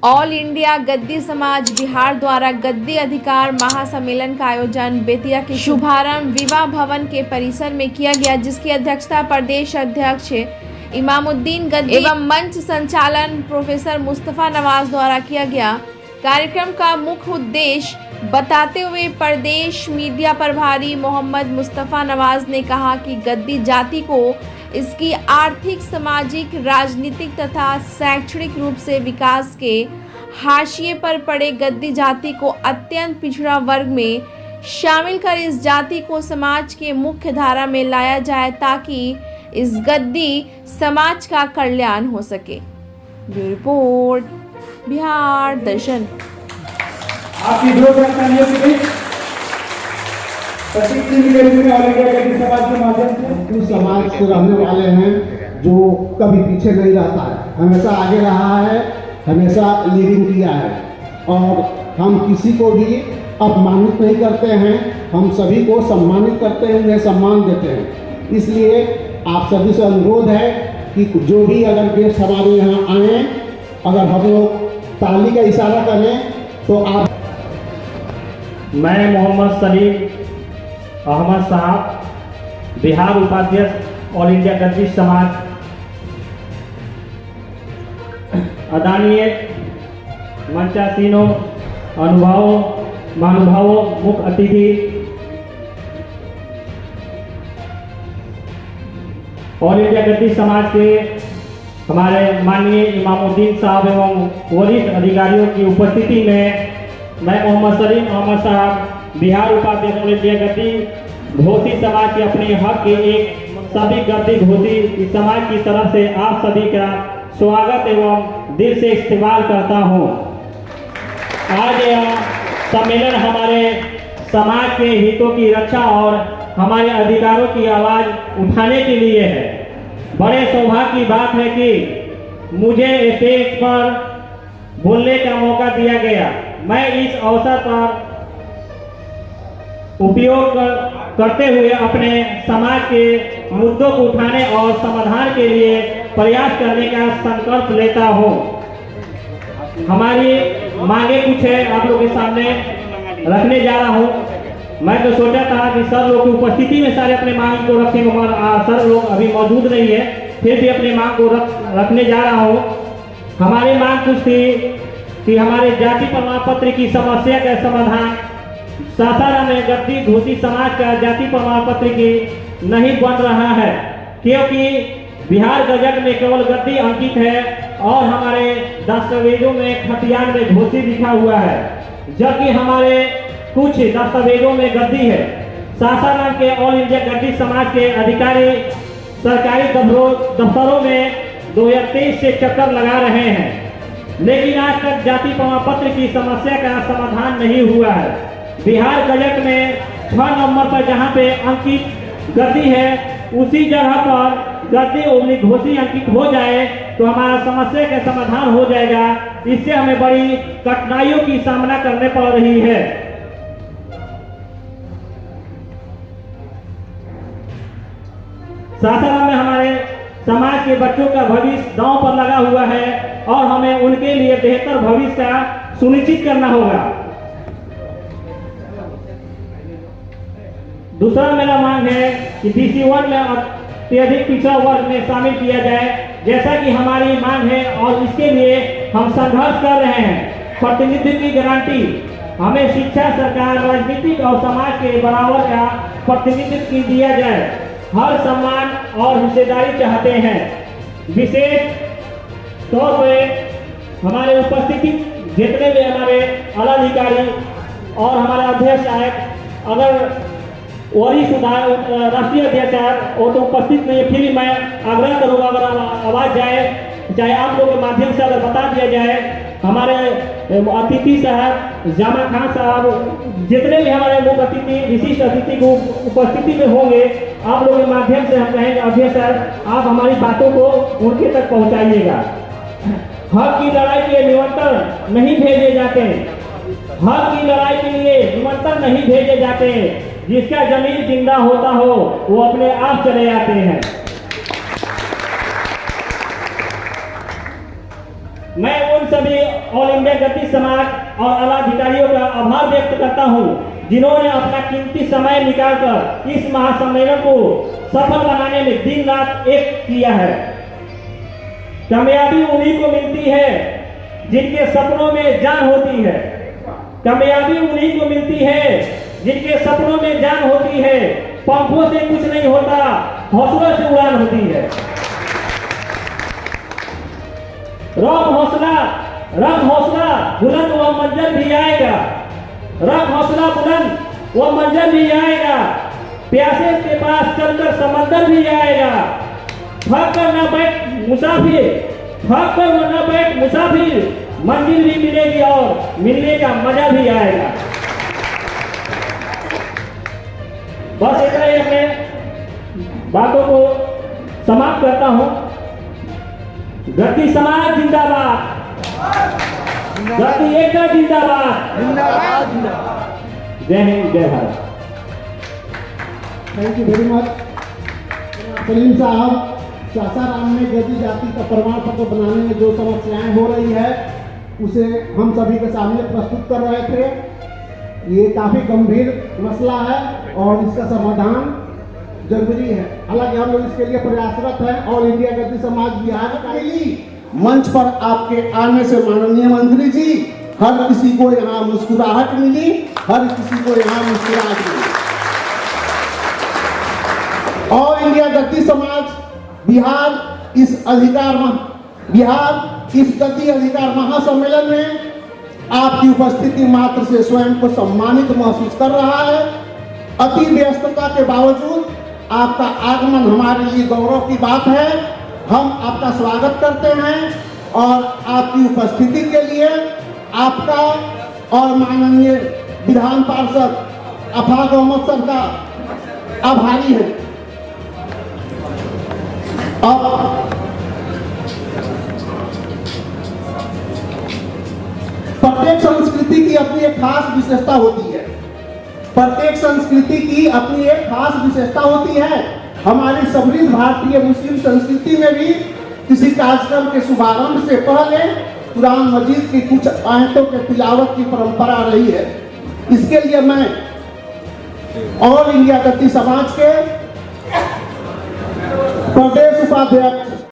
All India गद्दी समाज बिहार द्वारा गद्दी अधिकार महासम्मेलन का आयोजन बेतिया के शुभारंभ विवाह भवन के परिसर में किया गया, जिसकी अध्यक्षता प्रदेश अध्यक्ष इमामुद्दीन गद्दी एवं मंच संचालन प्रोफेसर मुस्तफा नवाज द्वारा किया गया। कार्यक्रम का मुख्य उद्देश्य बताते हुए प्रदेश मीडिया प्रभारी मोहम्मद मुस्तफा नवाज ने कहा कि गद्दी जाति को इसकी आर्थिक, सामाजिक, राजनीतिक तथा शैक्षणिक रूप से विकास के हाशिए पर पड़े गद्दी जाति को अत्यंत पिछड़ा वर्ग में शामिल कर इस जाति को समाज के मुख्य धारा में लाया जाए ताकि इस गद्दी समाज का कल्याण हो सके। ब्यूरो रिपोर्ट, बिहार दर्शन। आपकी दो समाज से रहने वाले हैं जो कभी पीछे नहीं रहता है, हमेशा आगे रहा है, हमेशा लीडिंग किया है और हम किसी को भी अपमानित नहीं करते हैं, हम सभी को सम्मानित करते हैं, उन्हें सम्मान देते हैं। इसलिए आप सभी से अनुरोध है कि जो भी अगर गेस्ट हमारे यहाँ आए, अगर हम लोग ताली का इशारा करें तो आप। मैं मोहम्मद सलीम अहमद साहब, बिहार उपाध्यक्ष ऑल इंडिया गद्दी समाज, आदरणीय मंचासीनों, अनुभवों, महानुभावों, मुख्य अतिथि, ऑल इंडिया गद्दी समाज के हमारे माननीय इमामुद्दीन साहब एवं वरिष्ठ अधिकारियों की उपस्थिति में मैं मोहम्मद सलीम अहमद साहब, बिहार उपाध्यक्ष ऑल इंडिया गद्दी घोषी समाज के अपने हक के एक सभी गद्दी घोषी समाज की तरफ से आप सभी का स्वागत एवं दिल से इस्तेमाल करता हूँ। आज यह सम्मेलन हमारे समाज के हितों की रक्षा और हमारे अधिकारों की आवाज़ उठाने के लिए है। बड़े सौभाग्य की बात है कि मुझे स्टेज पर बोलने का मौका दिया गया। मैं इस अवसर पर उपयोग करते हुए अपने समाज के मुद्दों को उठाने और समाधान के लिए प्रयास करने का संकल्प लेता हूँ। हमारी मांगे कुछ है, आप लोगों के सामने रखने जा रहा हूँ। मैं तो सोचा था कि सर लोग की उपस्थिति में सारे अपने मांग को रखें, मगर सर लोग अभी मौजूद नहीं है, फिर भी अपने मांग को रखने जा रहा हूँ। हमारी मांग कुछ थी कि हमारे जाति प्रमाण पत्र की समस्या का समाधान सासाराम में गद्दी घोषी समाज का जाति प्रमाण पत्र की नहीं बन रहा है, क्योंकि बिहार गजट में केवल गद्दी अंकित है और हमारे दस्तावेजों में खतियान में घोषी लिखा हुआ है, जबकि हमारे कुछ दस्तावेजों में गद्दी है। सासाराम के ऑल इंडिया गद्दी समाज के अधिकारी सरकारी दफ्तरों में 2023 से चक्कर लगा रहे हैं, लेकिन आज तक जाति प्रमाण पत्र की समस्या का समाधान नहीं हुआ है। बिहार गजट में 6 नंबर पर जहां पे अंकित गद्दी है, उसी जगह पर गद्दी घोषी अंकित हो जाए तो हमारा समस्या का समाधान हो जाएगा। इससे हमें बड़ी कठिनाइयों की सामना करने पड़ रही है। सासाराम में हमारे समाज के बच्चों का भविष्य दांव पर लगा हुआ है और हमें उनके लिए बेहतर भविष्य का सुनिश्चित करना होगा। दूसरा मेरा मांग है कि BC1 में अत्यधिक पिछड़ा वर्ग में शामिल किया जाए, जैसा कि हमारी मांग है और इसके लिए हम संघर्ष कर रहे हैं। प्रतिनिधित्व की गारंटी हमें शिक्षा, सरकार, राजनीतिक और समाज के बराबर का प्रतिनिधित्व दिया जाए। हर सम्मान और हिस्सेदारी चाहते हैं। विशेष तौर पर हमारे उपस्थिति जितने भी हमारे आला अधिकारी और हमारे अध्यक्ष साहब, अगर वरिष्ठ राष्ट्रीय अध्यक्ष साहब वो तो उपस्थित नहीं है, फिर भी मैं आग्रह करूँगा अगर आवाज़ जाए, चाहे आप लोगों के माध्यम से अगर बता दिया जाए, हमारे अतिथि साहब जामा खान साहब, जितने भी हमारे लोग अतिथि विशिष्ट अतिथि को उपस्थिति में होंगे, आप लोगों के माध्यम से हम कहेंगे अध्यक्ष साहब आप हमारी बातों को उनके तक पहुंचाइएगा। हक की लड़ाई के लिए निमंत्रण नहीं भेजे जाते, हक की लड़ाई के लिए निमंत्रण नहीं भेजे जाते, जिसका जमीन जिंदा होता हो वो अपने आप चले आते हैं। मैं उन उन सभी ऑल इंडिया गद्दी समाज और आला अधिकारियों का आभार व्यक्त करता हूं, जिन्होंने अपना कीमती समय निकालकर इस महासम्मेलन को सफल बनाने में दिन रात एक किया है। कामयाबी उन्हीं को मिलती है जिनके सपनों में जान होती है। कामयाबी उन्हीं को मिलती है जिनके सपनों में जान होती है। पंखों से कुछ नहीं होता, हौसलों से उड़ान होती है। रख हौसला बुलंद, वह मंजर भी आएगा। रख हौसला बुलंद, वह मंजर भी आएगा। प्यासे के पास चलकर समंदर भी आएगा। थक कर न बैठ मुसाफिर, मंजिल भी मिलेगी और मिलने का मजा भी आएगा। बस इतना ही अपने बातों को समाप्त करता हूं। गद्दी समाज जिंदाबाद, गद्दी एकता जिंदाबाद। जय हिंद, जय Bharat. Thank you very much Salim साहब। सासाराम में गद्दी जाति का प्रमाण पत्र बनाने में जो समस्याएं हो रही है उसे हम सभी के सामने प्रस्तुत कर रहे थे। ये काफ़ी गंभीर मसला है और इसका समाधान जरूरी है। हालांकि हम लोग इसके लिए प्रयासरत हैं। ऑल इंडिया गद्दी समाज बिहार का मंच पर आपके आने से माननीय मंत्री जी, हर किसी को यहाँ मुस्कुराहट मिली, हर किसी को यहाँ मुस्कुराहट मिली। ऑल इंडिया गद्दी समाज बिहार इस गद्दी अधिकार महासम्मेलन में आपकी उपस्थिति मात्र से स्वयं को सम्मानित महसूस कर रहा है। अति व्यस्तता के बावजूद आपका आगमन हमारे लिए गौरव की बात है। हम आपका स्वागत करते हैं और आपकी उपस्थिति के लिए आपका और माननीय विधान पार्षद अफाक अहमद सर का आभारी है। प्रत्येक संस्कृति की अपनी एक खास विशेषता होती है। प्रत्येक संस्कृति की अपनी एक खास विशेषता होती है। हमारी समृद्ध भारतीय मुस्लिम संस्कृति में भी किसी कार्यक्रम के शुभारंभ से पहले कुरान मजीद की कुछ आयतों के तिलावत की परंपरा रही है। इसके लिए मैं ऑल इंडिया गद्दी समाज के प्रदेश उपाध्यक्ष